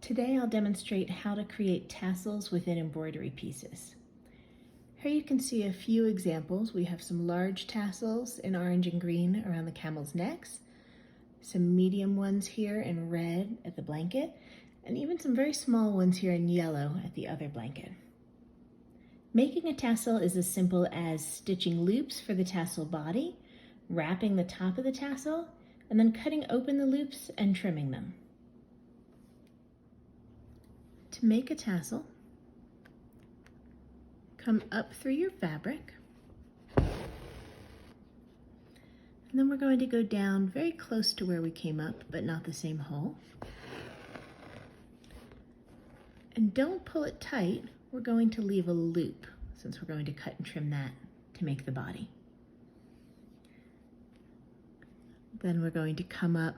Today I'll demonstrate how to create tassels within embroidery pieces. Here you can see a few examples. We have some large tassels in orange and green around the camel's necks, some medium ones here in red at the blanket, and even some very small ones here in yellow at the other blanket. Making a tassel is as simple as stitching loops for the tassel body, wrapping the top of the tassel, and then cutting open the loops and trimming them. To make a tassel, come up through your fabric, and then we're going to go down very close to where we came up, but not the same hole. And don't pull it tight, we're going to leave a loop, since we're going to cut and trim that to make the body. Then we're going to come up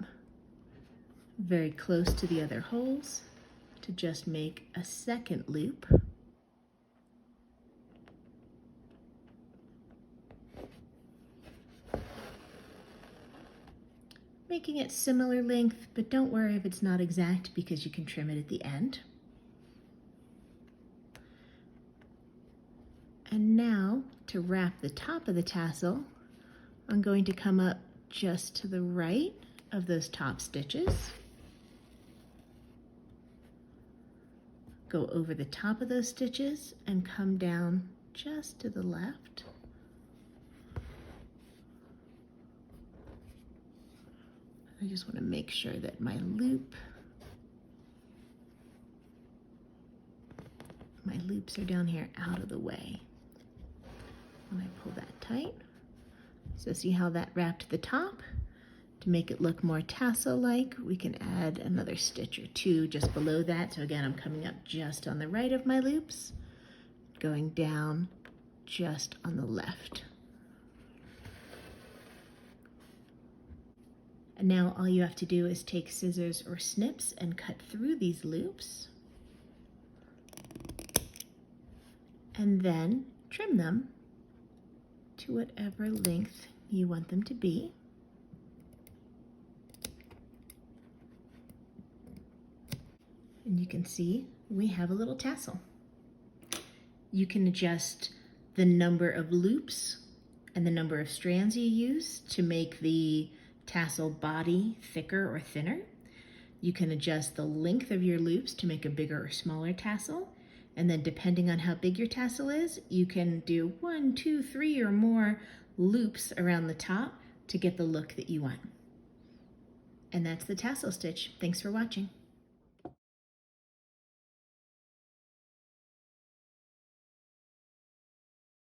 very close to the other holes to just make a second loop. Making it similar length, but don't worry if it's not exact because you can trim it at the end. And now, to wrap the top of the tassel, I'm going to come up just to the right of those top stitches. Go over the top of those stitches and come down just to the left. I just want to make sure that my loops are down here out of the way. When I pull that tight. So see how that wrapped the top? To make it look more tassel-like, we can add another stitch or two just below that. So again, I'm coming up just on the right of my loops, going down just on the left. And now all you have to do is take scissors or snips and cut through these loops, and then trim them to whatever length you want them to be. And you can see we have a little tassel. You can adjust the number of loops and the number of strands you use to make the tassel body thicker or thinner. You can adjust the length of your loops to make a bigger or smaller tassel. And then depending on how big your tassel is, you can do 1, 2, 3 or more loops around the top to get the look that you want. And that's the tassel stitch. Thanks for watching.